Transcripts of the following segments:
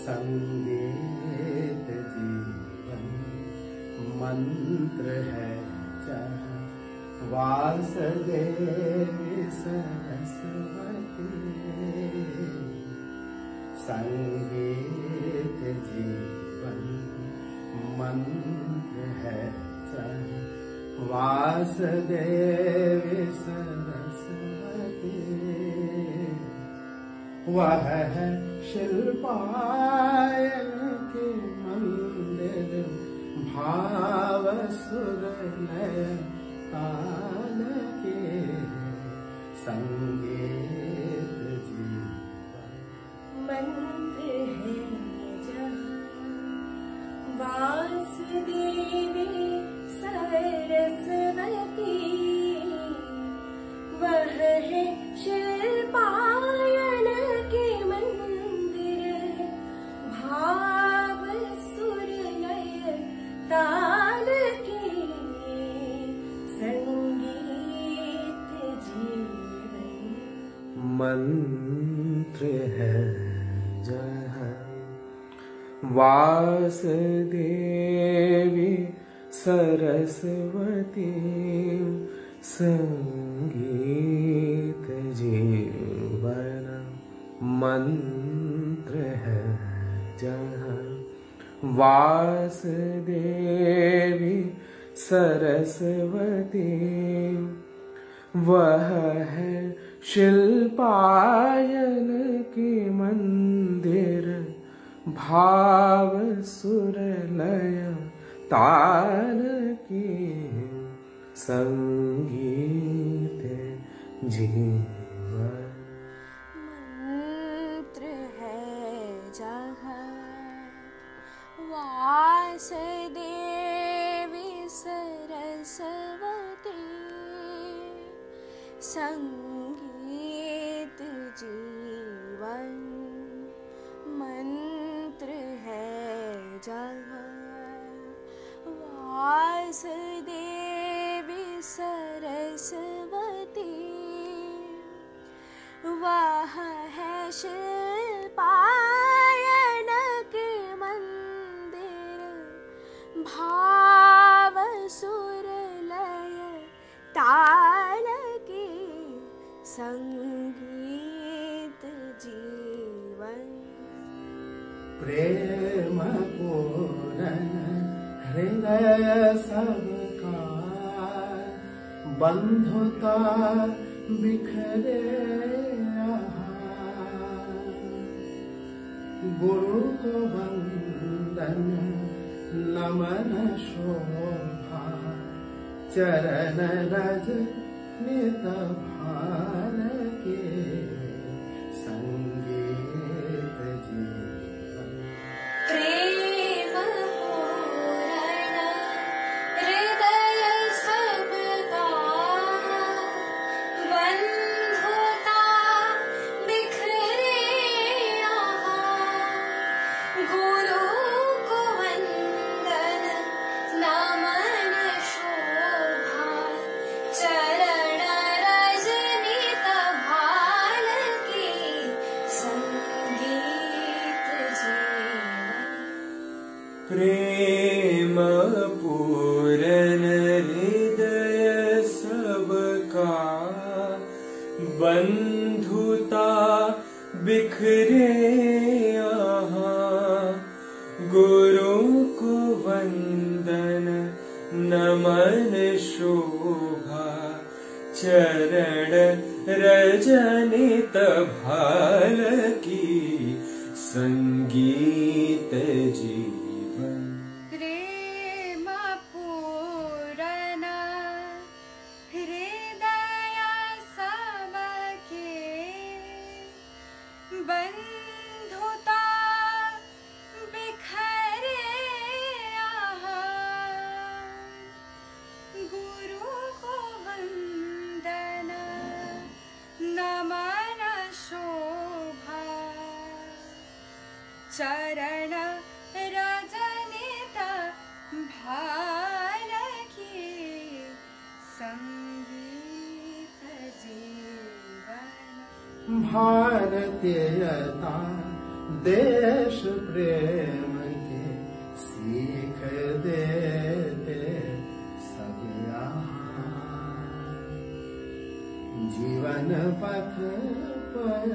संगीत जीवन मंत्र है जहाँ वासुदेवी सरस्वती। संगीत जीवन मंत्र है जहाँ वासुदेवी सरस्वती। वह है शिल्पायन के मंदिर भाव सुर लय ताल के। संगीत जीवन मंत्र है जहाँ वासुदेवी सरस्वती। वह है शिल्पायन के मंदिर भाव सुर लय ताल के। संगीत जीवन मंत्र है जहाँ वासुदेवी सरस्वती। संगीत जीवन मंत्र है जहाँ वासुदेवी सरस्वती। वह है शिल्पायन के मंदिर भाव सुर लय ताल की। संगीत जीवन मंत्र है जहाँ वासुदेवी सरस्वती। संगीत जीवन मंत्र है जहाँ वासुदेवी सरस्वती। वह है शिल्पायन के मंदिर भाव सुर लय ताल की। संगीत जीवन प्रेम पूरन हृदय सबका। बंधुता बिखरे यहाँ। गुरु को वंदन नमन शोभा। चरण रज नित भाल के। संगीत जीवन प्रेम पूरण हृदय सबका। बंधुता बिखरे यहाँ। गुरु को वंदन नमन शोभा। चरण रज नित भाल की। संगीत जीवन प्रेम पूरन हृदय सबका। बंधुता बिखरे यहाँ। गुरु को वंदन नमन शोभा। चरण रजनित भाल की। संगीत जीवन प्रेम पूरण हृदय सबके। बंधुता बिखरे यहाँ। गुरु को वंदन नमन शोभा। चरण रजनित भाल की। संगीत जीवन भारतीयता देश प्रेम की सीख देते सब यहाँ। जीवन पथ पर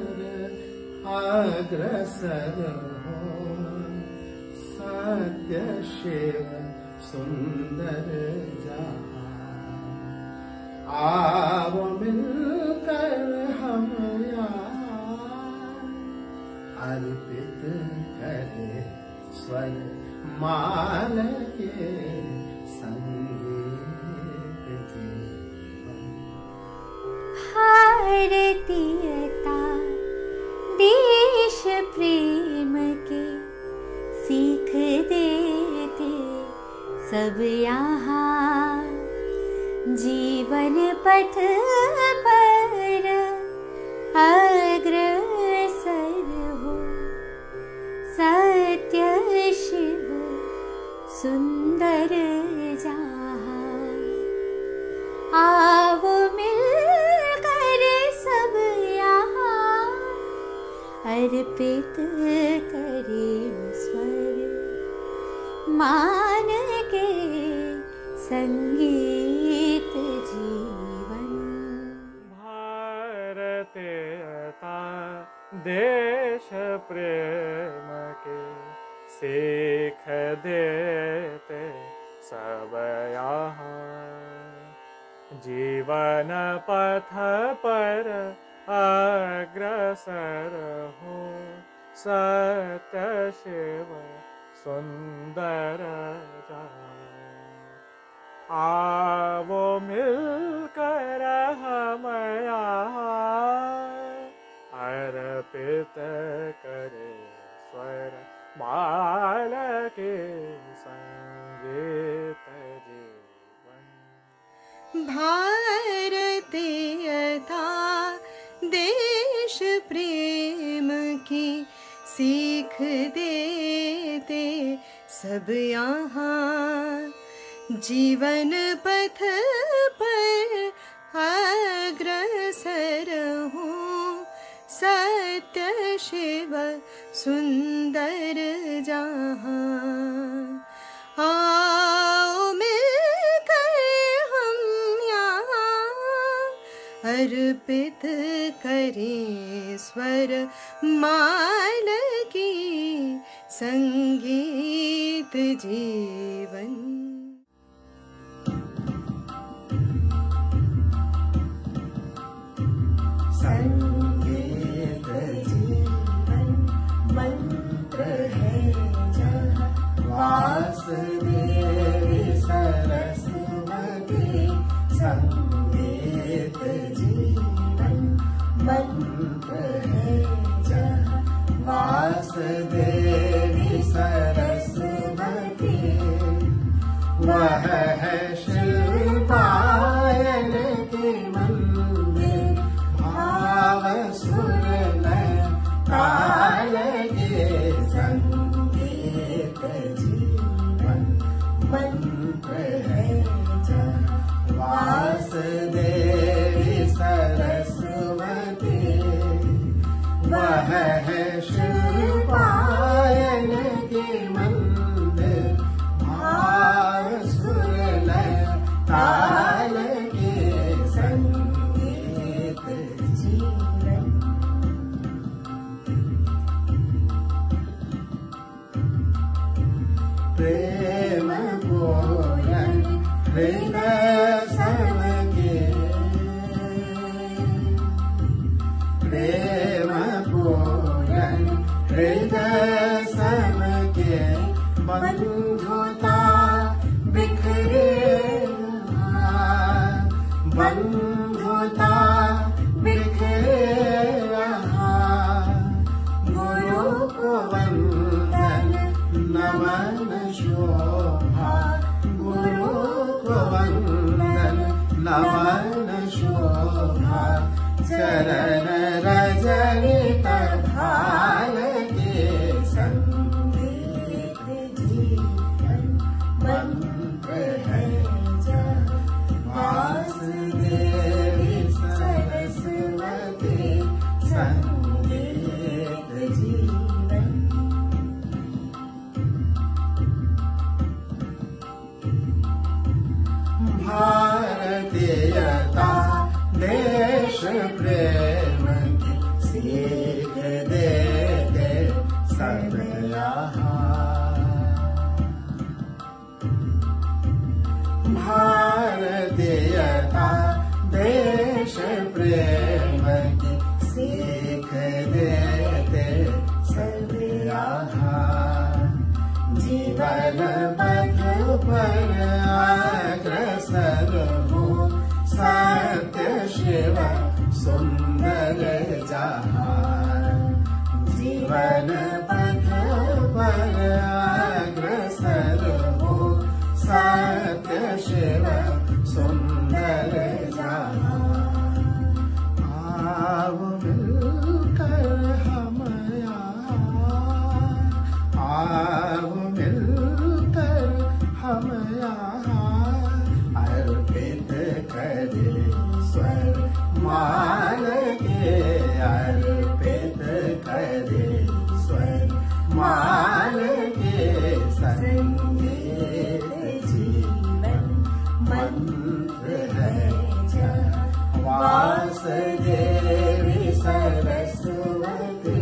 अग्रसर हो, सत्य शिव सुंदर जहाँ। आओ मिलकर हम अर्पित करे स्वर माल के संगीत जीवन। भारतीयता देश प्रेम के सीख देते सब यहाँ। जीवन पथ पर अग्रसर हो, सत्य शिव सुंदर जहाँ। आओ मिलकर सब यहाँ अर्पित करे स्वर मान के संगीत जीवन। भारतीयता देश प्रेम के सीख देते सब यहाँ। जीवन पथ पर अग्रसर हो, सत्य शिव सुंदर जहाँ। आओ मिलकर हम यहाँ अर्पित करे स्वर माल के संगीत जीवन। भारतीयता देश प्रेम की सीख देते सब यहाँ। जीवन पथ पर अग्रसर हो, सत्य शिव सुंदर जहाँ। आओ मिलकर हम यहाँ अर्पित करें स्वर माल की संगीत जीवन। संगीत जीवन मंत्र है जहाँ। वासुदेवी सरस्वती संगीत जीवन मंत्र है जहाँ। वासुदेवी सरस्वती वह है शिल्पायन के मंदिर। भाव सुर लय ताल के संगीत जीवन मंत्र है जहाँ। वासुदेवी सरस्वती वह है शिल्पायन के मंदिर। भाव सुर लय ताल के संगीत जीवन। प्रेम पूरन हृदय सबके, प्रेम पूरन हृदय सबके। बंधुता बिखरे बंधुता बिखरे यहाँ। गुरु को वंदन नमन शोभा, गुरु को वंदन प्रेम की सीख देते सब यहाँ। जीवन पथ पर अग्रसर हो सत्य शिव सुंदर जहाँ। जीवन पथ पर अग्रसर हो सत्य शिव सुंदर जहाँ। आओ मिलकर हम यहाँ, आओ मिलकर हम यहाँ, अर्पित करे स्वर माल के, अर्पित करे स्वर माल के। संगीत जीवन मंत्र है जहाँ, वासुदेवी सरस्वती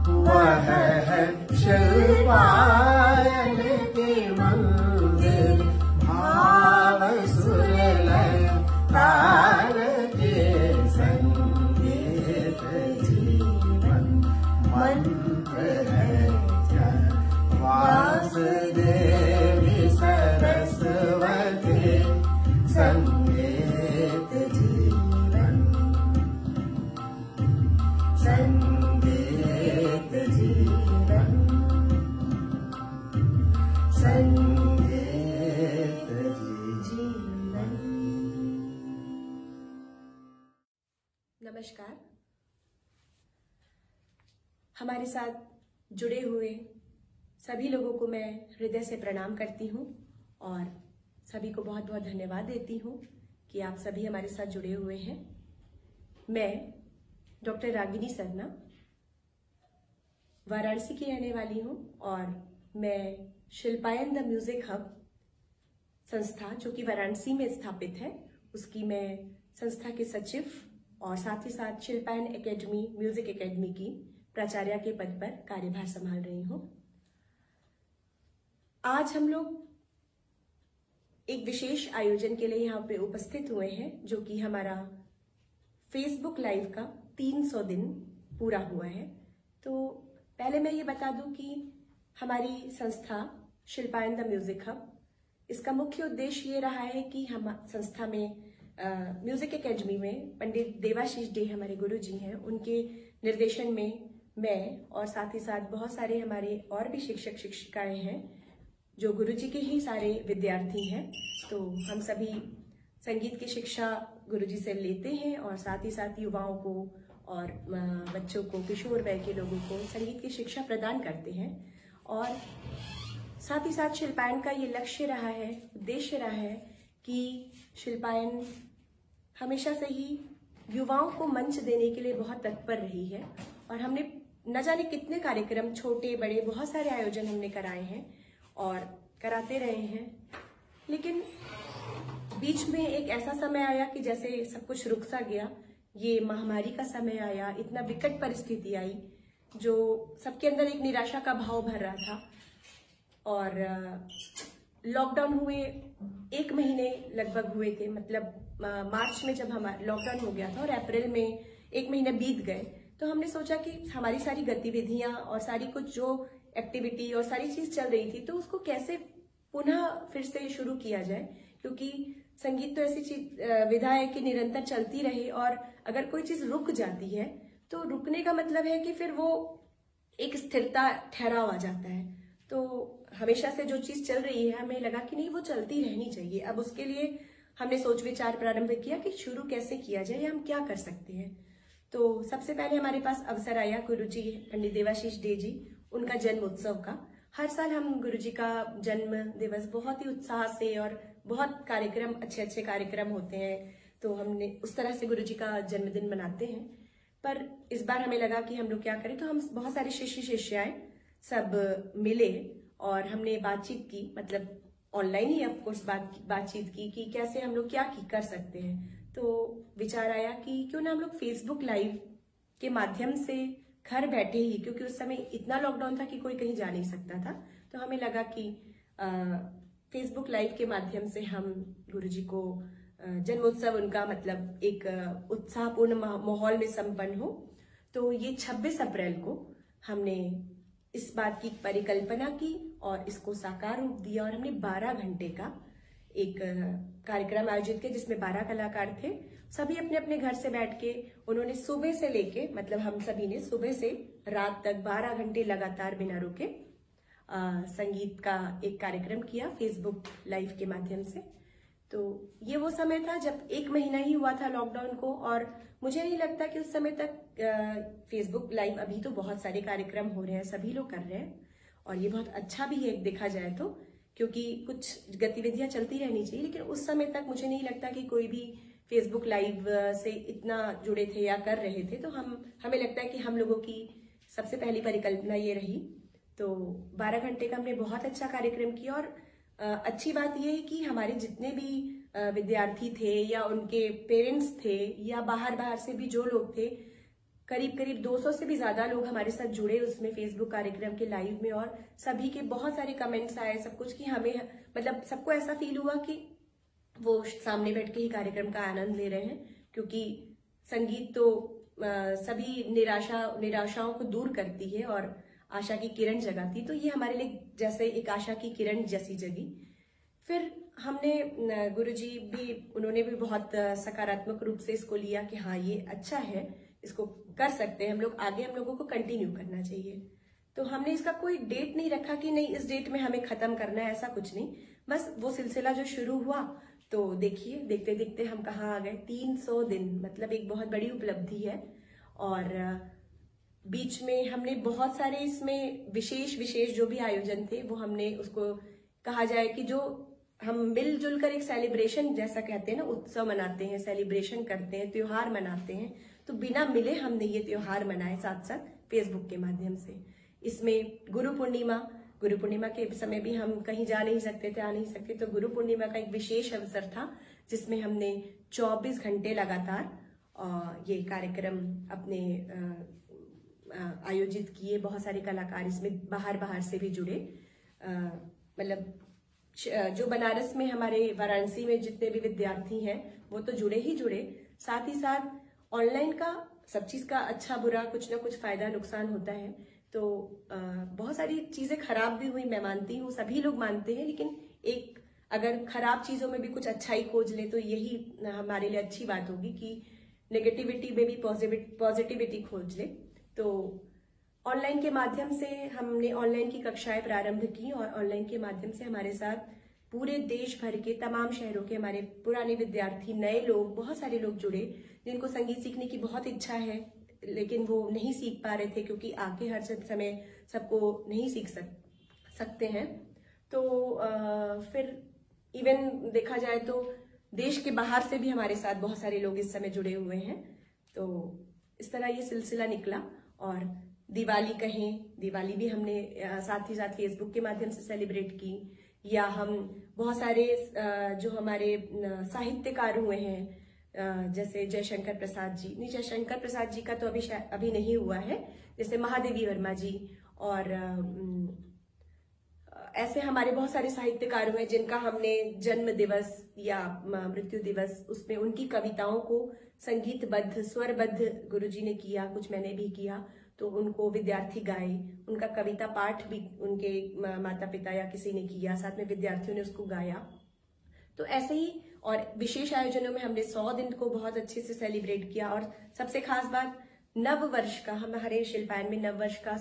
वह है शिल्पायन की मंदिर। भाव सुरलय तार के, संगीत जीवन मंत्र है जहाँ, वासुदेवी सरस्वती संगीत जीवन, संगीत जीवन, संगीत जीवन। नमस्कार। हमारे साथ जुड़े हुए सभी लोगों को मैं हृदय से प्रणाम करती हूँ और सभी को बहुत बहुत धन्यवाद देती हूँ कि आप सभी हमारे साथ जुड़े हुए हैं। मैं डॉक्टर रागिनी सरना वाराणसी की रहने वाली हूँ और मैं शिल्पायन द म्यूजिक हब संस्था जो कि वाराणसी में स्थापित है उसकी मैं संस्था के सचिव और साथ ही साथ शिल्पायन एकेडमी म्यूजिक एकेडमी की प्राचार्य के पद पर कार्यभार संभाल रही हूँ। आज हम लोग एक विशेष आयोजन के लिए यहाँ पे उपस्थित हुए हैं जो कि हमारा फेसबुक लाइव का 300 दिन पूरा हुआ है। तो पहले मैं ये बता दूं कि हमारी संस्था शिल्पायन द म्यूजिक हब, इसका मुख्य उद्देश्य ये रहा है कि हम संस्था में म्यूजिक एकेडमी में पंडित देवाशीष डे हमारे गुरु जी हैं, उनके निर्देशन में मैं और साथ ही साथ बहुत सारे हमारे और भी शिक्षक शिक्षिकाएं हैं जो गुरुजी के ही सारे विद्यार्थी हैं। तो हम सभी संगीत की शिक्षा गुरुजी से लेते हैं और साथ ही साथ युवाओं को और बच्चों को, किशोर वय के लोगों को संगीत की शिक्षा प्रदान करते हैं। और साथ ही साथ शिल्पायन का ये लक्ष्य रहा है, उद्देश्य रहा है कि शिल्पायन हमेशा से ही युवाओं को मंच देने के लिए बहुत तत्पर रही है और हमने न जाने कितने कार्यक्रम, छोटे बड़े बहुत सारे आयोजन हमने कराए हैं और कराते रहे हैं। लेकिन बीच में एक ऐसा समय आया कि जैसे सब कुछ रुक सा गया, ये महामारी का समय आया, इतना विकट परिस्थिति आई जो सबके अंदर एक निराशा का भाव भर रहा था। और लॉकडाउन हुए 1 महीने लगभग हुए थे, मतलब मार्च में जब हमारा लॉकडाउन हो गया था और अप्रैल में 1 महीने बीत गए, तो हमने सोचा कि हमारी सारी गतिविधियां और सारी कुछ जो एक्टिविटी और सारी चीज चल रही थी तो उसको कैसे पुनः फिर से शुरू किया जाए, क्योंकि संगीत तो ऐसी चीज विधा है कि निरंतर चलती रहे और अगर कोई चीज रुक जाती है तो रुकने का मतलब है कि फिर वो एक स्थिरता, ठहराव आ जाता है। तो हमेशा से जो चीज चल रही है हमें लगा कि नहीं, वो चलती रहनी चाहिए। अब उसके लिए हमने सोच विचार प्रारंभ किया कि शुरू कैसे किया जाए या हम क्या कर सकते हैं। तो सबसे पहले हमारे पास अवसर आया गुरुजी पंडित देवाशीष डे जी, उनका जन्म उत्सव का। हर साल हम गुरुजी का जन्म दिवस बहुत ही उत्साह से और बहुत कार्यक्रम, अच्छे अच्छे कार्यक्रम होते हैं, तो हमने उस तरह से गुरुजी का जन्मदिन मनाते हैं। पर इस बार हमें लगा कि हम लोग क्या करें, तो हम बहुत सारे शिष्य शिष्याएं सब मिले और हमने बातचीत की, मतलब ऑनलाइन ही ऑफ कोर्स बातचीत की कि कैसे हम लोग क्या कर सकते हैं। तो विचार आया कि क्यों ना हम लोग फेसबुक लाइव के माध्यम से घर बैठे ही, क्योंकि उस समय इतना लॉकडाउन था कि कोई कहीं जा नहीं सकता था, तो हमें लगा कि फेसबुक लाइव के माध्यम से हम गुरुजी को जन्मोत्सव उनका मतलब एक उत्साहपूर्ण माहौल में संपन्न हो। तो ये 26 अप्रैल को हमने इस बात की परिकल्पना की और इसको साकार रूप दिया और हमने 12 घंटे का एक कार्यक्रम आयोजित किया जिसमें 12 कलाकार थे। सभी अपने अपने घर से बैठ के उन्होंने सुबह से लेके मतलब हम सभी ने सुबह से रात तक 12 घंटे लगातार बिना रुके संगीत का एक कार्यक्रम किया फेसबुक लाइव के माध्यम से। तो ये वो समय था जब 1 महीना ही हुआ था लॉकडाउन को और मुझे नहीं लगता कि उस समय तक फेसबुक लाइव, अभी तो बहुत सारे कार्यक्रम हो रहे हैं, सभी लोग कर रहे हैं और ये बहुत अच्छा भी है देखा जाए तो, क्योंकि कुछ गतिविधियां चलती रहनी चाहिए। लेकिन उस समय तक मुझे नहीं लगता कि कोई भी फेसबुक लाइव से इतना जुड़े थे या कर रहे थे। तो हमें लगता है कि हम लोगों की सबसे पहली परिकल्पना ये रही। तो 12 घंटे का हमने बहुत अच्छा कार्यक्रम किया और अच्छी बात यह है कि हमारे जितने भी विद्यार्थी थे या उनके पेरेंट्स थे या बाहर से भी जो लोग थे, करीब 200 से भी ज्यादा लोग हमारे साथ जुड़े उसमें फेसबुक कार्यक्रम के लाइव में और सभी के बहुत सारे कमेंट्स आए, सब कुछ, कि हमें मतलब सबको ऐसा फील हुआ कि वो सामने बैठ के ही कार्यक्रम का आनंद ले रहे हैं, क्योंकि संगीत तो सभी निराशाओं को दूर करती है और आशा की किरण जगाती। तो ये हमारे लिए जैसे एक आशा की किरण जैसी जगी। फिर हमने गुरुजी भी, उन्होंने भी बहुत सकारात्मक रूप से इसको लिया कि हाँ ये अच्छा है, इसको कर सकते हैं हम लोग, आगे हम लोगों को कंटिन्यू करना चाहिए। तो हमने इसका कोई डेट नहीं रखा कि नहीं इस डेट में हमें खत्म करना है, ऐसा कुछ नहीं। बस वो सिलसिला जो शुरू हुआ तो देखिए देखते देखते हम कहाँ आ गए। 300 दिन मतलब एक बहुत बड़ी उपलब्धि है और बीच में हमने बहुत सारे इसमें विशेष जो भी आयोजन थे वो हमने उसको कहा जाए कि जो हम मिलजुल कर एक सेलिब्रेशन जैसा कहते हैं ना, उत्सव मनाते हैं, सेलिब्रेशन करते हैं, त्योहार मनाते हैं, तो बिना मिले हमने ये त्योहार मनाए साथ साथ फेसबुक के माध्यम से। इसमें गुरु पूर्णिमा के समय भी हम कहीं जा नहीं सकते थे, आ नहीं सकते, तो गुरु पूर्णिमा का एक विशेष अवसर था जिसमें हमने 24 घंटे लगातार ये कार्यक्रम अपने आयोजित किए। बहुत सारे कलाकार इसमें बाहर से भी जुड़े, मतलब जो बनारस में हमारे वाराणसी में जितने भी विद्यार्थी हैं वो तो जुड़े ही जुड़े, साथ ही साथ ऑनलाइन का सब चीज का अच्छा बुरा कुछ ना कुछ फायदा नुकसान होता है। तो बहुत सारी चीजें खराब भी हुई, मैं मानती हूँ, सभी लोग मानते हैं, लेकिन एक अगर खराब चीजों में भी कुछ अच्छाई खोज ले तो यही हमारे लिए अच्छी बात होगी कि नेगेटिविटी में भी पॉजिटिविटी खोज ले। तो ऑनलाइन के माध्यम से हमने ऑनलाइन की कक्षाएं प्रारंभ की और ऑनलाइन के माध्यम से हमारे साथ पूरे देश भर के तमाम शहरों के हमारे पुराने विद्यार्थी, नए लोग, बहुत सारे लोग जुड़े जिनको संगीत सीखने की बहुत इच्छा है लेकिन वो नहीं सीख पा रहे थे क्योंकि आगे हर समय सबको नहीं सीख सकते हैं। तो फिर इवन देखा जाए तो देश के बाहर से भी हमारे साथ बहुत सारे लोग इस समय जुड़े हुए हैं। तो इस तरह ये सिलसिला निकला। और दिवाली भी हमने साथ ही साथ फेसबुक के माध्यम से सेलिब्रेट की, या हम बहुत सारे जो हमारे साहित्यकार हुए हैं जैसे जयशंकर प्रसाद जी का तो अभी नहीं हुआ है, जैसे महादेवी वर्मा जी, और ऐसे हमारे बहुत सारे साहित्यकार हुए जिनका हमने जन्म दिवस या मृत्यु दिवस उसमें उनकी कविताओं को संगीतबद्ध स्वरबद्ध गुरुजी ने किया, कुछ मैंने भी किया, तो उनको विद्यार्थी गाए, उनका कविता पाठ भी उनके माता पिता या किसी ने किया, साथ में विद्यार्थियों ने उसको गाया। तो ऐसे ही और विशेष आयोजनों में हमने 100 दिन को बहुत अच्छे से सेलिब्रेट किया। और सबसे खास बात, नव वर्ष का, हमारे शिल्पायन में नव वर्ष का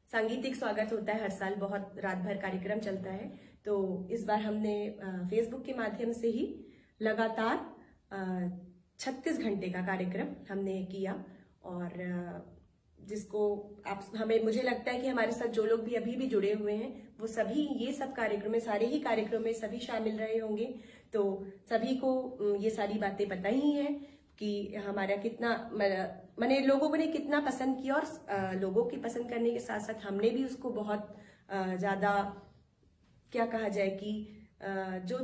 सांगीतिक स्वागत होता है हर साल, बहुत रात भर कार्यक्रम चलता है। तो इस बार हमने फेसबुक के माध्यम से ही लगातार 36 घंटे का कार्यक्रम हमने किया, और जिसको मुझे लगता है कि हमारे साथ जो लोग भी अभी भी जुड़े हुए हैं वो सभी ये सब कार्यक्रम में, सारे ही कार्यक्रम में सभी शामिल रहे होंगे। तो सभी को ये सारी बातें पता ही है कि हमारा कितना मैंने लोगों ने कितना पसंद किया, और लोगों की पसंद करने के साथ साथ हमने भी उसको बहुत ज्यादा, क्या कहा जाए कि जो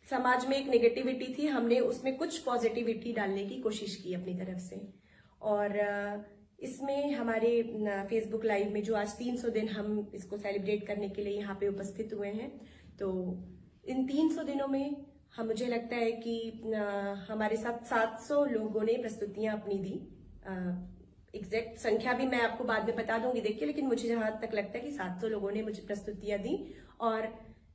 समाज में एक नेगेटिविटी थी, हमने उसमें कुछ पॉजिटिविटी डालने की कोशिश की अपनी तरफ से। और इसमें हमारे फेसबुक लाइव में जो आज 300 दिन हम इसको सेलिब्रेट करने के लिए यहाँ पे उपस्थित हुए हैं, तो इन 300 दिनों में मुझे लगता है कि हमारे साथ 700 लोगों ने प्रस्तुतियां अपनी दी। एग्जैक्ट संख्या भी मैं आपको बाद में बता दूंगी देखिए, लेकिन मुझे जहां तक लगता है कि 700 लोगों ने मुझे प्रस्तुतियां दी। और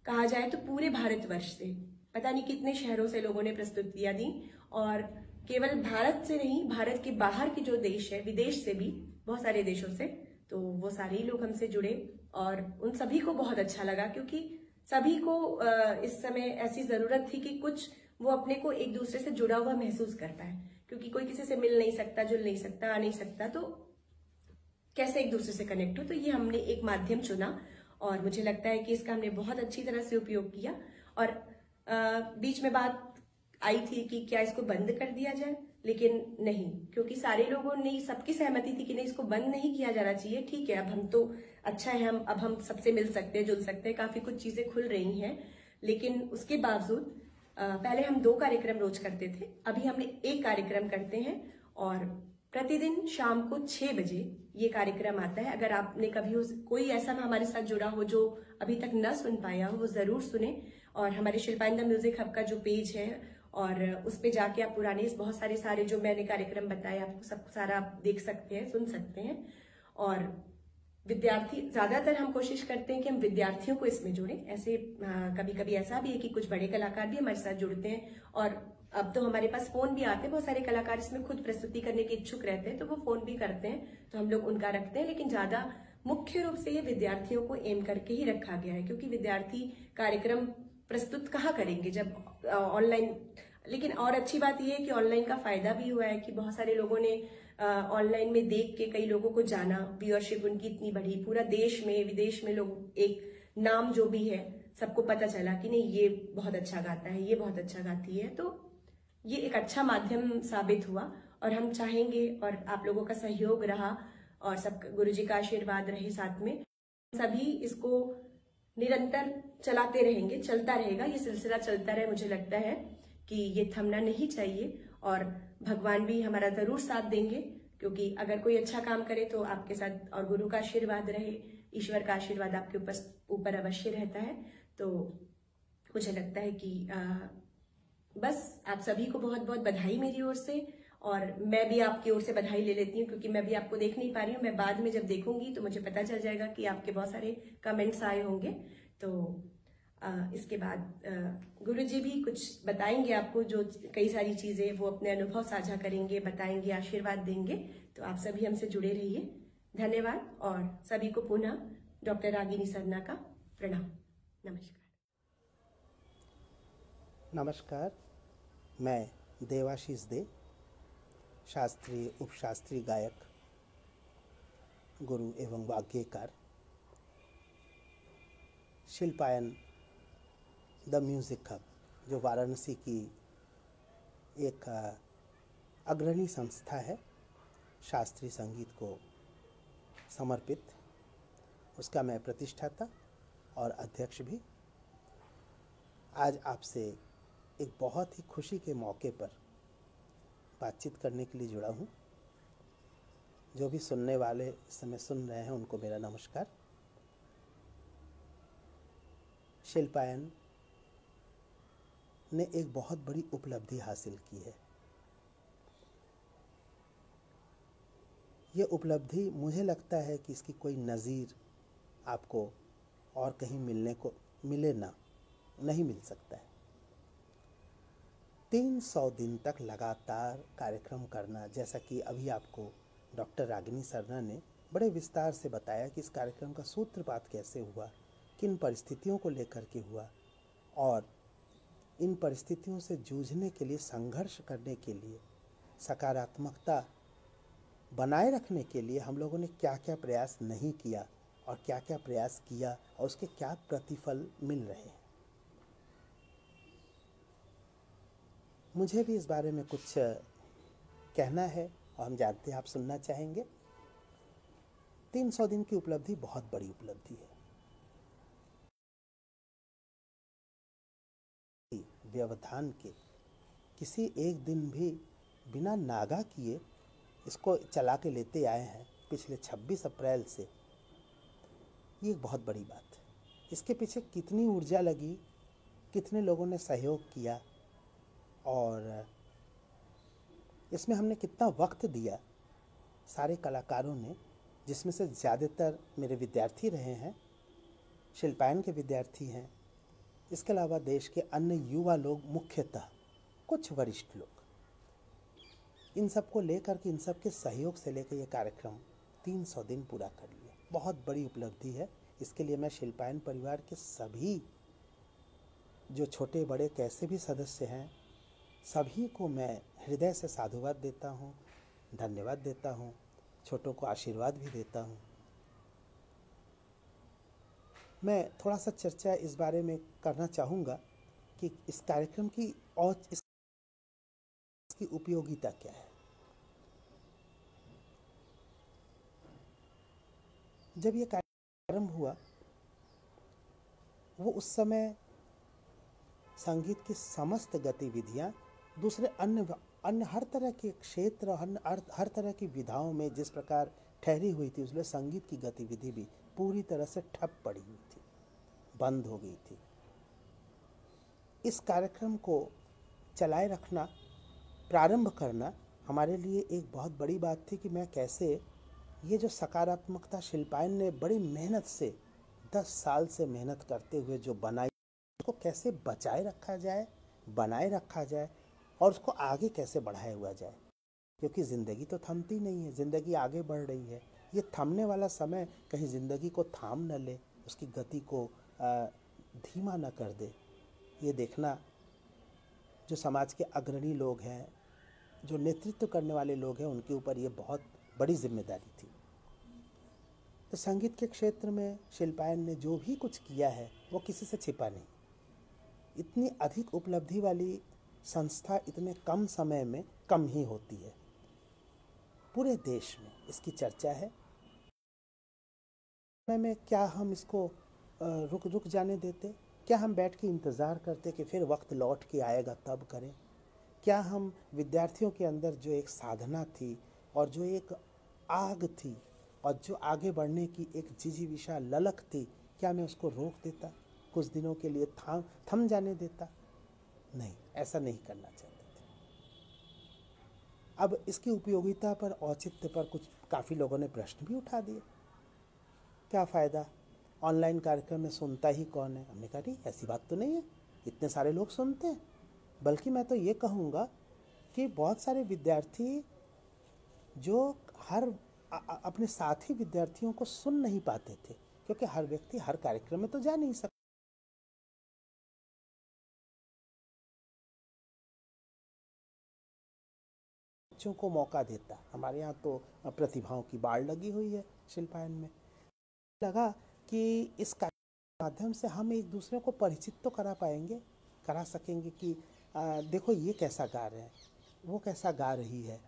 कहा जाए तो पूरे भारतवर्ष से पता नहीं कितने शहरों से लोगों ने प्रस्तुतियां दी, और केवल भारत से नहीं, भारत के बाहर के जो देश है, विदेश से भी, बहुत सारे देशों से, तो वो सारे ही लोग हमसे जुड़े और उन सभी को बहुत अच्छा लगा, क्योंकि सभी को इस समय ऐसी जरूरत थी कि कुछ वो अपने को एक दूसरे से जुड़ा हुआ महसूस कर पाए, क्योंकि कोई किसी से मिल नहीं सकता, जुल नहीं सकता, आ नहीं सकता, तो कैसे एक दूसरे से कनेक्ट हो। तो ये हमने एक माध्यम चुना और मुझे लगता है कि इसका हमने बहुत अच्छी तरह से उपयोग किया। और बीच में बात आई थी कि क्या इसको बंद कर दिया जाए, लेकिन नहीं, क्योंकि सारे लोगों ने, सबकी सहमति थी कि नहीं, इसको बंद नहीं किया जाना चाहिए। ठीक है, अब हम तो अच्छा है, अब हम सबसे मिल सकते हैं, जुल सकते हैं, काफी कुछ चीजें खुल रही हैं, लेकिन उसके बावजूद पहले हम 2 कार्यक्रम रोज करते थे, अभी हमने 1 कार्यक्रम करते हैं और प्रतिदिन शाम को 6 बजे ये कार्यक्रम आता है। अगर आपने कभी कोई ऐसा हमारे साथ जुड़ा हो जो अभी तक न सुन पाया हो, वो जरूर सुने। और हमारे शिल्पाइंदा म्यूजिक हब का जो पेज है, और उस पे जाके आप पुराने बहुत सारे जो मैंने कार्यक्रम बताए आपको, सब सारा आप देख सकते हैं, सुन सकते हैं। और विद्यार्थी, ज्यादातर हम कोशिश करते हैं कि हम विद्यार्थियों को इसमें जोड़ें। ऐसे कभी कभी ऐसा भी है कि कुछ बड़े कलाकार भी हमारे साथ जुड़ते हैं, और अब तो हमारे पास फोन भी आते हैं, बहुत सारे कलाकार इसमें खुद प्रस्तुति करने के इच्छुक रहते हैं, तो वो फोन भी करते हैं, तो हम लोग उनका रखते हैं। लेकिन ज्यादा मुख्य रूप से ये विद्यार्थियों को एम करके ही रखा गया है, क्योंकि विद्यार्थी कार्यक्रम प्रस्तुत कहाँ करेंगे जब ऑनलाइन। लेकिन और अच्छी बात यह है कि ऑनलाइन का फायदा भी हुआ है कि बहुत सारे लोगों ने ऑनलाइन में देख के कई लोगों को जाना, व्यूअरशिप उनकी इतनी बढ़ी, पूरा देश में विदेश में लोग, एक नाम जो भी है, सबको पता चला कि नहीं, ये बहुत अच्छा गाता है, ये बहुत अच्छा गाती है। तो ये एक अच्छा माध्यम साबित हुआ और हम चाहेंगे, और आप लोगों का सहयोग रहा और सब गुरुजी का आशीर्वाद रहे साथ में, सभी इसको निरंतर चलाते रहेंगे, चलता रहेगा, ये सिलसिला चलता रहे। मुझे लगता है कि ये थमना नहीं चाहिए और भगवान भी हमारा जरूर साथ देंगे, क्योंकि अगर कोई अच्छा काम करे तो आपके साथ, और गुरु का आशीर्वाद रहे, ईश्वर का आशीर्वाद आपके ऊपर अवश्य रहता है। तो मुझे लगता है कि बस आप सभी को बहुत बहुत बधाई मेरी ओर से, और मैं भी आपकी ओर से बधाई ले लेती हूँ, क्योंकि मैं भी आपको देख नहीं पा रही हूँ। मैं बाद में जब देखूंगी तो मुझे पता चल जाएगा कि आपके बहुत सारे कमेंट्स आए होंगे। तो इसके बाद गुरुजी भी कुछ बताएंगे आपको, जो कई सारी चीजें वो अपने अनुभव साझा करेंगे, बताएंगे, आशीर्वाद देंगे। तो आप सभी हमसे जुड़े रहिए। धन्यवाद, और सभी को पुनः डॉक्टर रागिनी सरना का प्रणाम। नमस्कार। नमस्कार, मैं देवाशीष दे, शास्त्रीय उपशास्त्रीय गायक, गुरु एवं वाग्यकार, शिल्पायन द म्यूज़िक हब, जो वाराणसी की एक अग्रणी संस्था है शास्त्रीय संगीत को समर्पित, उसका मैं प्रतिष्ठाता और अध्यक्ष भी। आज आपसे एक बहुत ही खुशी के मौके पर बातचीत करने के लिए जुड़ा हूँ। जो भी सुनने वाले इस समय सुन रहे हैं उनको मेरा नमस्कार। शिल्पायन ने एक बहुत बड़ी उपलब्धि हासिल की है। ये उपलब्धि मुझे लगता है कि इसकी कोई नज़ीर आपको और कहीं नहीं मिल सकता है। 300 दिन तक लगातार कार्यक्रम करना, जैसा कि अभी आपको डॉक्टर रागिनी सरना ने बड़े विस्तार से बताया कि इस कार्यक्रम का सूत्रपात कैसे हुआ, किन परिस्थितियों को लेकर के हुआ, और इन परिस्थितियों से जूझने के लिए, संघर्ष करने के लिए, सकारात्मकता बनाए रखने के लिए हम लोगों ने क्या क्या प्रयास नहीं किया और क्या क्या प्रयास किया और उसके क्या प्रतिफल मिल रहे हैं। मुझे भी इस बारे में कुछ कहना है और हम जानते हैं आप सुनना चाहेंगे। 300 दिन की उपलब्धि बहुत बड़ी उपलब्धि है। व्यवधान के किसी एक दिन भी बिना नागा किए इसको चला के लेते आए हैं पिछले 26 अप्रैल से। ये एक बहुत बड़ी बात है। इसके पीछे कितनी ऊर्जा लगी, कितने लोगों ने सहयोग किया, और इसमें हमने कितना वक्त दिया सारे कलाकारों ने, जिसमें से ज़्यादातर मेरे विद्यार्थी रहे हैं, शिल्पायन के विद्यार्थी हैं। इसके अलावा देश के अन्य युवा लोग, मुख्यतः कुछ वरिष्ठ लोग, इन सबको लेकर के, इन सब के सहयोग से लेकर ये कार्यक्रम 300 दिन पूरा कर लिया। बहुत बड़ी उपलब्धि है। इसके लिए मैं शिल्पायन परिवार के सभी जो छोटे बड़े कैसे भी सदस्य हैं, सभी को मैं हृदय से साधुवाद देता हूँ, धन्यवाद देता हूँ, छोटों को आशीर्वाद भी देता हूँ। मैं थोड़ा सा चर्चा इस बारे में करना चाहूँगा कि इस कार्यक्रम की और इसकी उपयोगिता क्या है। जब ये कार्यक्रम हुआ, वो उस समय संगीत की समस्त गतिविधियाँ दूसरे अन्य हर तरह के क्षेत्र, हर तरह की विधाओं में जिस प्रकार ठहरी हुई थी, उसमें संगीत की गतिविधि भी पूरी तरह से ठप पड़ी हुई थी, बंद हो गई थी। इस कार्यक्रम को चलाए रखना, प्रारंभ करना हमारे लिए एक बहुत बड़ी बात थी कि मैं कैसे ये जो सकारात्मकता शिल्पायन ने बड़ी मेहनत से 10 साल से मेहनत करते हुए जो बनाई, उसको कैसे बचाए रखा जाए, बनाए रखा जाए और उसको आगे कैसे बढ़ाया हुआ जाए। क्योंकि ज़िंदगी तो थमती नहीं है, ज़िंदगी आगे बढ़ रही है। ये थमने वाला समय कहीं ज़िंदगी को थाम न ले, उसकी गति को धीमा न कर दे। ये देखना जो समाज के अग्रणी लोग हैं, जो नेतृत्व करने वाले लोग हैं, उनके ऊपर ये बहुत बड़ी जिम्मेदारी थी। तो संगीत के क्षेत्र में शिल्पायन ने जो भी कुछ किया है वो किसी से छिपा नहीं। इतनी अधिक उपलब्धि वाली संस्था इतने कम समय में कम ही होती है। पूरे देश में इसकी चर्चा है। समय में क्या हम इसको रुक जाने देते? क्या हम बैठ के इंतज़ार करते कि फिर वक्त लौट के आएगा तब करें? क्या हम विद्यार्थियों के अंदर जो एक साधना थी और जो एक आग थी और जो आगे बढ़ने की एक जिजीविषा ललक थी, क्या मैं उसको रोक देता, कुछ दिनों के लिए थम जाने देता? नहीं, ऐसा नहीं करना चाहते थे। अब इसकी उपयोगिता पर, औचित्य पर कुछ काफ़ी लोगों ने प्रश्न भी उठा दिए। क्या फ़ायदा, ऑनलाइन कार्यक्रम में सुनता ही कौन है? हमने कहा नहीं, ऐसी बात तो नहीं है, इतने सारे लोग सुनते हैं। बल्कि मैं तो ये कहूँगा कि बहुत सारे विद्यार्थी जो अपने साथी विद्यार्थियों को सुन नहीं पाते थे, क्योंकि हर व्यक्ति हर कार्यक्रम में तो जा नहीं सकता। बच्चों को मौका देता। हमारे यहाँ तो प्रतिभाओं की बाढ़ लगी हुई है शिल्पायन में। लगा कि इस माध्यम से हम एक दूसरे को परिचित तो करा सकेंगे कि देखो ये कैसा गा रहे हैं, वो कैसा गा रही है,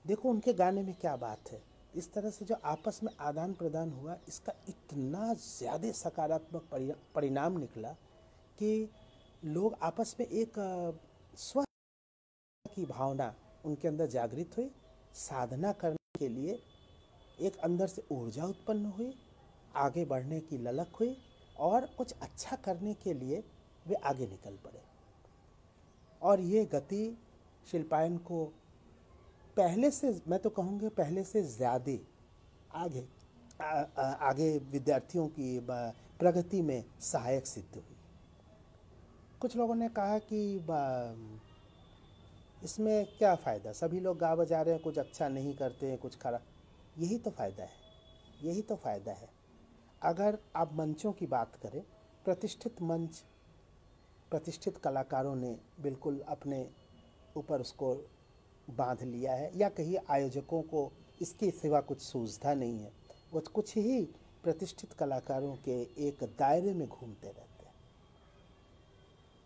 देखो उनके गाने में क्या बात है। इस तरह से जो आपस में आदान प्रदान हुआ, इसका इतना ज़्यादा सकारात्मक परिणाम निकला कि लोग आपस में एक स्व की भावना उनके अंदर जागृत हुई, साधना करने के लिए एक अंदर से ऊर्जा उत्पन्न हुई, आगे बढ़ने की ललक हुई और कुछ अच्छा करने के लिए वे आगे निकल पड़े। और ये गति शिल्पायन को पहले से, मैं तो कहूँगा पहले से ज़्यादा आगे विद्यार्थियों की प्रगति में सहायक सिद्ध हुई। कुछ लोगों ने कहा कि इसमें क्या फ़ायदा, सभी लोग गा बजा रहे हैं, कुछ अच्छा नहीं करते हैं, कुछ खराब। यही तो फ़ायदा है, यही तो फ़ायदा है। अगर आप मंचों की बात करें, प्रतिष्ठित मंच, प्रतिष्ठित कलाकारों ने बिल्कुल अपने ऊपर उसको बांध लिया है, या कहीं आयोजकों को इसके सिवा कुछ सूझता नहीं है। वो कुछ ही प्रतिष्ठित कलाकारों के एक दायरे में घूमते रहते हैं,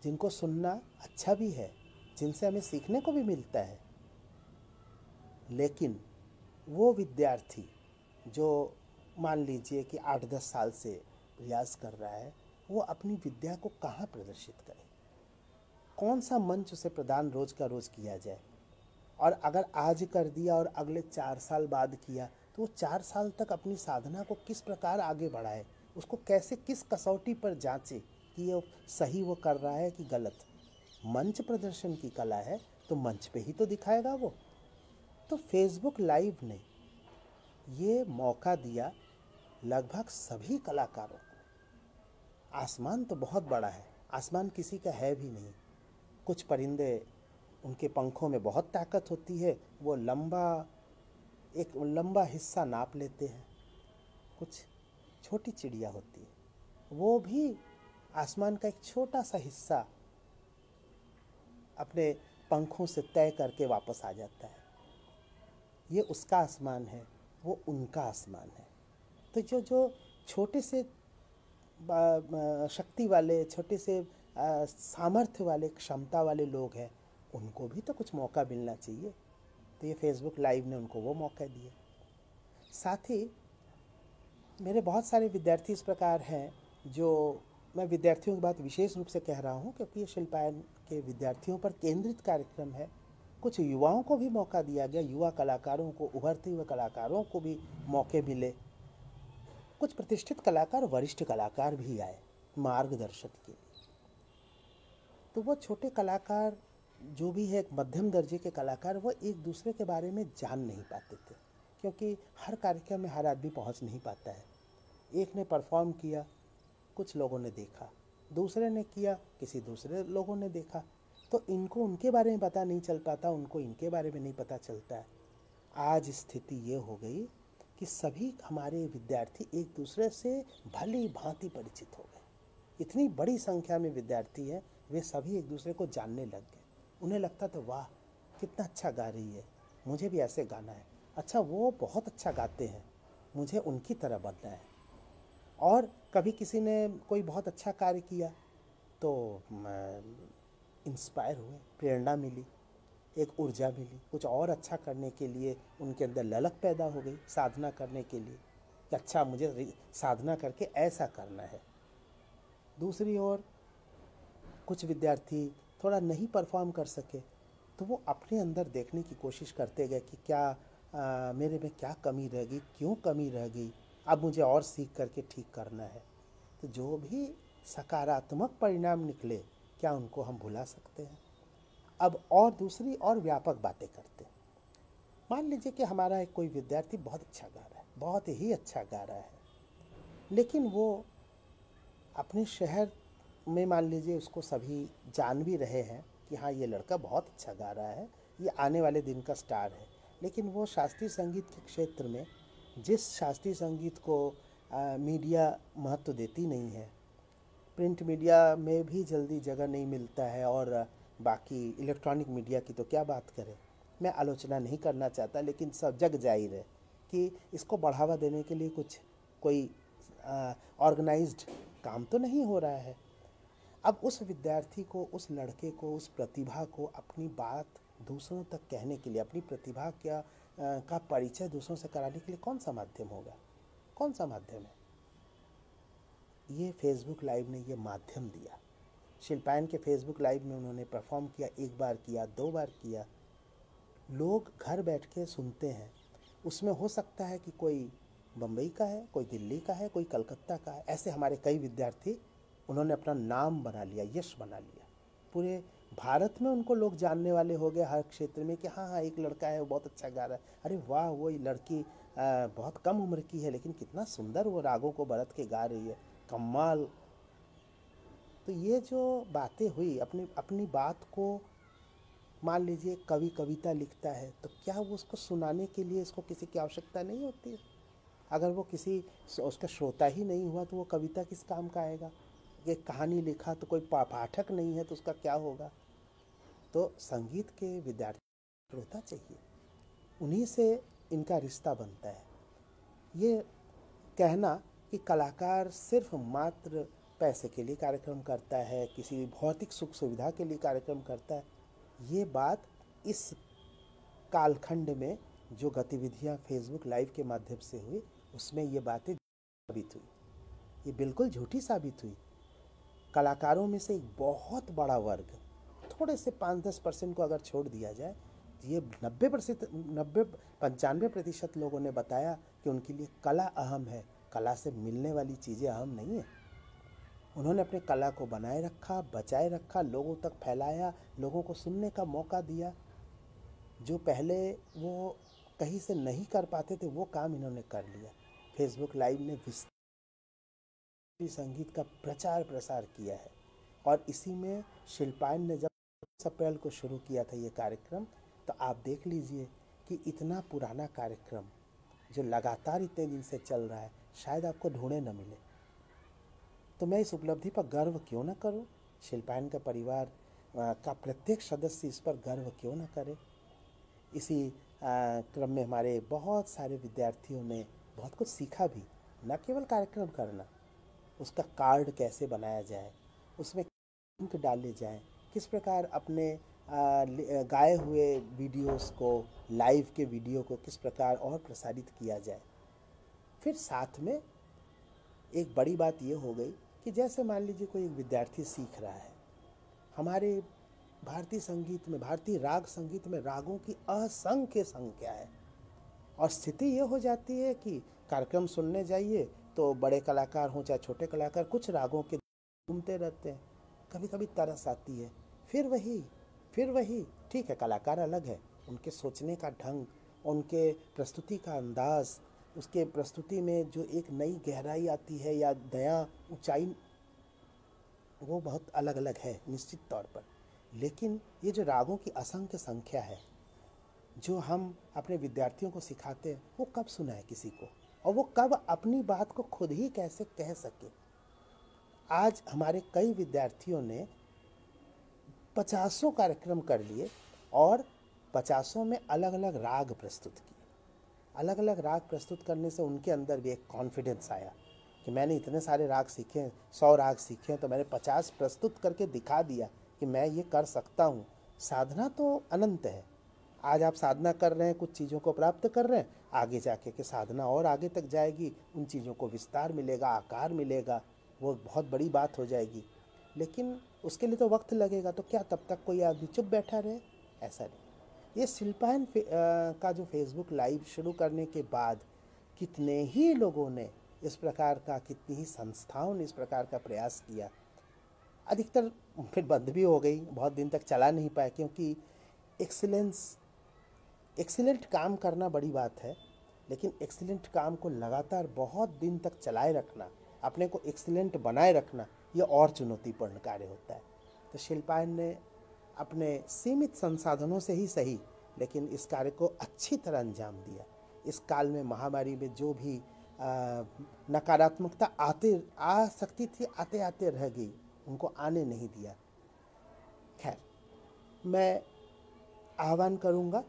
जिनको सुनना अच्छा भी है, जिनसे हमें सीखने को भी मिलता है। लेकिन वो विद्यार्थी जो मान लीजिए कि 8-10 साल से प्रयास कर रहा है, वो अपनी विद्या को कहाँ प्रदर्शित करे? कौन सा मंच उसे प्रदान रोज का रोज किया जाए? और अगर आज कर दिया और अगले 4 साल बाद किया, तो वो 4 साल तक अपनी साधना को किस प्रकार आगे बढ़ाए, उसको कैसे, किस कसौटी पर जांचे कि ये सही वो कर रहा है कि गलत। मंच प्रदर्शन की कला है तो मंच पे ही तो दिखाएगा वो। तो फेसबुक लाइव ने ये मौका दिया लगभग सभी कलाकारों को। आसमान तो बहुत बड़ा है, आसमान किसी का है भी नहीं। कुछ परिंदे, उनके पंखों में बहुत ताकत होती है, वो एक लंबा हिस्सा नाप लेते हैं। कुछ छोटी चिड़िया होती है, वो भी आसमान का एक छोटा सा हिस्सा अपने पंखों से तय करके वापस आ जाता है। ये उसका आसमान है, वो उनका आसमान है। तो जो छोटे से शक्ति वाले, छोटे से सामर्थ्य वाले, क्षमता वाले लोग हैं, उनको भी तो कुछ मौका मिलना चाहिए। तो ये फेसबुक लाइव ने उनको वो मौका दिया। साथ ही मेरे बहुत सारे विद्यार्थी इस प्रकार हैं, जो मैं विद्यार्थियों की बात विशेष रूप से कह रहा हूँ क्योंकि ये शिल्पायन के विद्यार्थियों पर केंद्रित कार्यक्रम है। कुछ युवाओं को भी मौका दिया गया, युवा कलाकारों को, उभरते हुए कलाकारों को भी मौके मिले। कुछ प्रतिष्ठित कलाकार, वरिष्ठ कलाकार भी आए मार्गदर्शन के लिए। तो वो छोटे कलाकार जो भी है, एक मध्यम दर्जे के कलाकार, वो एक दूसरे के बारे में जान नहीं पाते थे क्योंकि हर कार्यक्रम में हर आदमी पहुंच नहीं पाता है। एक ने परफॉर्म किया, कुछ लोगों ने देखा, दूसरे ने किया, किसी दूसरे लोगों ने देखा, तो इनको उनके बारे में पता नहीं चल पाता, उनको इनके बारे में नहीं पता चलता है। आज स्थिति ये हो गई कि सभी हमारे विद्यार्थी एक दूसरे से भली भांति परिचित हो गए। इतनी बड़ी संख्या में विद्यार्थी हैं, वे सभी एक दूसरे को जानने लग गए। उन्हें लगता था वाह कितना अच्छा गा रही है, मुझे भी ऐसे गाना है, अच्छा वो बहुत अच्छा गाते हैं, मुझे उनकी तरह बनना है। और कभी किसी ने कोई बहुत अच्छा कार्य किया तो इंस्पायर हुए, प्रेरणा मिली, एक ऊर्जा मिली, कुछ और अच्छा करने के लिए उनके अंदर ललक पैदा हो गई, साधना करने के लिए कि अच्छा मुझे साधना करके ऐसा करना है। दूसरी ओर कुछ विद्यार्थी थोड़ा नहीं परफॉर्म कर सके तो वो अपने अंदर देखने की कोशिश करते गए कि क्या मेरे में क्या कमी रह गई, क्यों कमी रह गई, अब मुझे और सीख करके ठीक करना है। तो जो भी सकारात्मक परिणाम निकले, क्या उनको हम भुला सकते हैं? अब और दूसरी और व्यापक बातें करते हैं। मान लीजिए कि हमारा एक कोई विद्यार्थी बहुत अच्छा गा रहा है, बहुत ही अच्छा गा रहा है, लेकिन वो अपने शहर में मान लीजिए उसको सभी जान भी रहे हैं कि हाँ ये लड़का बहुत अच्छा गा रहा है, ये आने वाले दिन का स्टार है, लेकिन वो शास्त्रीय संगीत के क्षेत्र में, जिस शास्त्रीय संगीत को मीडिया महत्व देती नहीं है, प्रिंट मीडिया में भी जल्दी जगह नहीं मिलता है और बाकी इलेक्ट्रॉनिक मीडिया की तो क्या बात करें। मैं आलोचना नहीं करना चाहता, लेकिन सब जग जाहिर है कि इसको बढ़ावा देने के लिए कोई ऑर्गेनाइज्ड काम तो नहीं हो रहा है। अब उस विद्यार्थी को, उस लड़के को, उस प्रतिभा को अपनी बात दूसरों तक कहने के लिए, अपनी प्रतिभा का परिचय दूसरों से कराने के लिए कौन सा माध्यम होगा, कौन सा माध्यम है? ये फेसबुक लाइव ने ये माध्यम दिया। शिल्पायन के फेसबुक लाइव में उन्होंने परफॉर्म किया, 1 बार किया, 2 बार किया, लोग घर बैठ के सुनते हैं। उसमें हो सकता है कि कोई बम्बई का है, कोई दिल्ली का है, कोई कलकत्ता का है। ऐसे हमारे कई विद्यार्थी, उन्होंने अपना नाम बना लिया, यश बना लिया। पूरे भारत में उनको लोग जानने वाले हो गए हर क्षेत्र में कि हाँ हाँ एक लड़का है, वो बहुत अच्छा गा रहा है, अरे वाह वो लड़की बहुत कम उम्र की है लेकिन कितना सुंदर वो रागों को बरत के गा रही है, कमाल। तो ये जो बातें हुई, अपनी बात को, मान लीजिए कवि कविता लिखता है तो क्या वो उसको सुनाने के लिए इसको किसी की आवश्यकता नहीं होती है? अगर वो उसका श्रोता ही नहीं हुआ तो वो कविता किस काम का आएगा? एक कहानी लिखा तो कोई पाठक नहीं है तो उसका क्या होगा? तो संगीत के विद्यार्थी श्रोता चाहिए, उन्हीं से इनका रिश्ता बनता है। ये कहना कि कलाकार सिर्फ मात्र पैसे के लिए कार्यक्रम करता है, किसी भौतिक सुख सुविधा के लिए कार्यक्रम करता है, ये बात इस कालखंड में जो गतिविधियां फेसबुक लाइव के माध्यम से हुई, उसमें ये बातें साबित हुई, ये बिल्कुल झूठी साबित हुई। कलाकारों में से एक बहुत बड़ा वर्ग, थोड़े से 5-10% को अगर छोड़ दिया जाए, ये 95% लोगों ने बताया कि उनके लिए कला अहम है, कला से मिलने वाली चीज़ें अहम नहीं है। उन्होंने अपने कला को बनाए रखा, बचाए रखा, लोगों तक फैलाया, लोगों को सुनने का मौका दिया। जो पहले वो कहीं से नहीं कर पाते थे वो काम इन्होंने कर लिया। फेसबुक लाइव ने विस्तृत संगीत का प्रचार प्रसार किया है। और इसी में शिल्पायन ने जब 10 अप्रैल को शुरू किया था ये कार्यक्रम, तो आप देख लीजिए कि इतना पुराना कार्यक्रम जो लगातार इतने दिन से चल रहा है, शायद आपको ढूंढे न मिले। तो मैं इस उपलब्धि पर गर्व क्यों ना करूं? शिल्पायन का परिवार का प्रत्येक सदस्य इस पर गर्व क्यों ना करे? इसी क्रम में हमारे बहुत सारे विद्यार्थियों ने बहुत कुछ सीखा भी। न केवल कार्यक्रम करना, उसका कार्ड कैसे बनाया जाए, उसमें लिंक डाले जाएं, किस प्रकार अपने गाए हुए वीडियोस को, लाइव के वीडियो को किस प्रकार और प्रसारित किया जाए। फिर साथ में एक बड़ी बात ये हो गई कि जैसे मान लीजिए कोई एक विद्यार्थी सीख रहा है, हमारे भारतीय संगीत में, भारतीय राग संगीत में रागों की असंख्य संख्या है। और स्थिति ये हो जाती है कि कार्यक्रम सुनने जाइए तो बड़े कलाकार हों चाहे छोटे कलाकार, कुछ रागों के घूमते रहते हैं। कभी कभी तरस आती है, फिर वही। ठीक है, कलाकार अलग है, उनके सोचने का ढंग, उनके प्रस्तुति का अंदाज, उसके प्रस्तुति में जो एक नई गहराई आती है या दया, ऊंचाई, वो बहुत अलग अलग है निश्चित तौर पर। लेकिन ये जो रागों की असंख्य संख्या है जो हम अपने विद्यार्थियों को सिखाते हैं, वो कब सुना है किसी को, और वो कब अपनी बात को खुद ही कैसे कह सके। आज हमारे कई विद्यार्थियों ने 50 कार्यक्रम कर लिए और 50 में अलग अलग राग प्रस्तुत किए। अलग अलग राग प्रस्तुत करने से उनके अंदर भी एक कॉन्फिडेंस आया कि मैंने इतने सारे राग सीखे, 100 राग सीखे, तो मैंने 50 प्रस्तुत करके दिखा दिया कि मैं ये कर सकता हूँ। साधना तो अनंत है। आज आप साधना कर रहे हैं, कुछ चीज़ों को प्राप्त कर रहे हैं, आगे जाके के साधना और आगे तक जाएगी, उन चीज़ों को विस्तार मिलेगा, आकार मिलेगा, वो बहुत बड़ी बात हो जाएगी। लेकिन उसके लिए तो वक्त लगेगा। तो क्या तब तक कोई आदमी चुप बैठा रहे? ऐसा नहीं। ये शिल्पायन का जो फेसबुक लाइव शुरू करने के बाद कितने ही लोगों ने इस प्रकार का, कितनी ही संस्थाओं ने इस प्रकार का प्रयास किया। अधिकतर फिर बंद भी हो गई, बहुत दिन तक चला नहीं पाया, क्योंकि एक्सीलेंट काम करना बड़ी बात है, लेकिन एक्सीलेंट काम को लगातार बहुत दिन तक चलाए रखना, अपने को एक्सीलेंट बनाए रखना, ये और चुनौतीपूर्ण कार्य होता है। तो शिल्पायन ने अपने सीमित संसाधनों से ही सही, लेकिन इस कार्य को अच्छी तरह अंजाम दिया। इस काल में, महामारी में जो भी नकारात्मकता आ सकती थी, आते आते रह गई, उनको आने नहीं दिया। खैर, मैं आह्वान करूँगा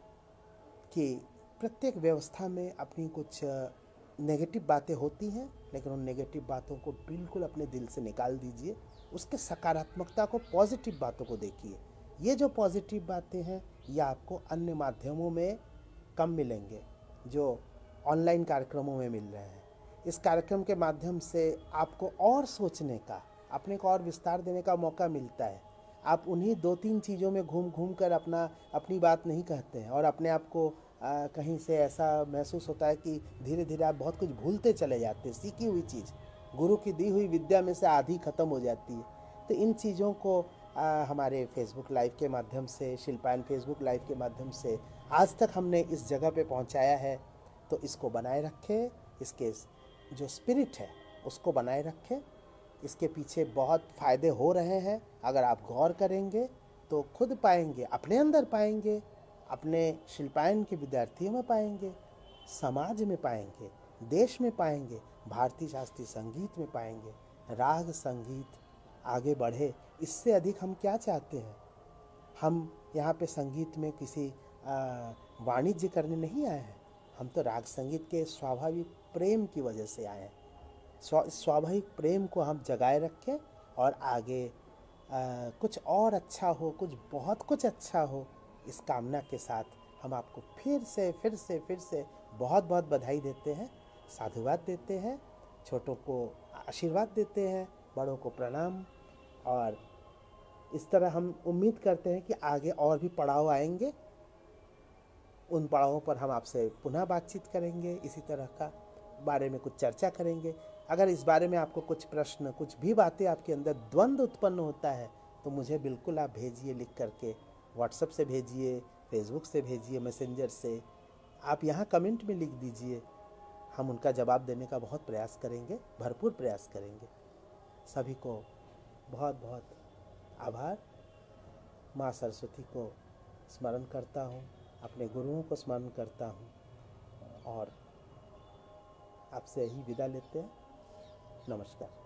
कि प्रत्येक व्यवस्था में अपनी कुछ नेगेटिव बातें होती हैं, लेकिन उन नेगेटिव बातों को बिल्कुल अपने दिल से निकाल दीजिए। उसके सकारात्मकता को, पॉजिटिव बातों को देखिए। ये जो पॉजिटिव बातें हैं, ये आपको अन्य माध्यमों में कम मिलेंगे, जो ऑनलाइन कार्यक्रमों में मिल रहे हैं। इस कार्यक्रम के माध्यम से आपको और सोचने का, अपने को और विस्तार देने का मौका मिलता है। आप उन्हीं 2-3 चीज़ों में घूम कर अपनी बात नहीं कहते हैं, और अपने आप को कहीं से ऐसा महसूस होता है कि धीरे धीरे आप बहुत कुछ भूलते चले जाते हैं। सीखी हुई चीज़, गुरु की दी हुई विद्या में से आधी ख़त्म हो जाती है। तो इन चीज़ों को हमारे फेसबुक लाइव के माध्यम से, शिल्पायन फेसबुक लाइव के माध्यम से आज तक हमने इस जगह पे पहुंचाया है। तो इसको बनाए रखें, इसके जो स्पिरिट है उसको बनाए रखें। इसके पीछे बहुत फ़ायदे हो रहे हैं। अगर आप गौर करेंगे तो खुद पाएंगे, अपने अंदर पाएंगे, अपने शिल्पायन के विद्यार्थियों में पाएंगे, समाज में पाएंगे, देश में पाएंगे, भारतीय शास्त्रीय संगीत में पाएंगे। राग संगीत आगे बढ़े, इससे अधिक हम क्या चाहते हैं? हम यहाँ पे संगीत में किसी वाणिज्य करने नहीं आए हैं। हम तो राग संगीत के स्वाभाविक प्रेम की वजह से आए हैं। स्वाभाविक प्रेम को हम जगाए रखें और आगे कुछ और अच्छा हो, बहुत कुछ अच्छा हो, इस कामना के साथ हम आपको फिर से बहुत बहुत बधाई देते हैं, साधुवाद देते हैं, छोटों को आशीर्वाद देते हैं, बड़ों को प्रणाम। और इस तरह हम उम्मीद करते हैं कि आगे और भी पड़ाव आएंगे। उन पड़ावों पर हम आपसे पुनः बातचीत करेंगे, इसी तरह का बारे में कुछ चर्चा करेंगे। अगर इस बारे में आपको कुछ प्रश्न, कुछ भी बातें आपके अंदर द्वंद्व उत्पन्न होता है तो मुझे बिल्कुल आप भेजिए, लिख करके व्हाट्सएप से भेजिए, फेसबुक से भेजिए, मैसेंजर से, आप यहाँ कमेंट में लिख दीजिए। हम उनका जवाब देने का बहुत प्रयास करेंगे, भरपूर प्रयास करेंगे। सभी को बहुत बहुत आभार। माँ सरस्वती को स्मरण करता हूँ, अपने गुरुओं को स्मरण करता हूँ और आपसे ही विदा लेते हैं। नमस्कार।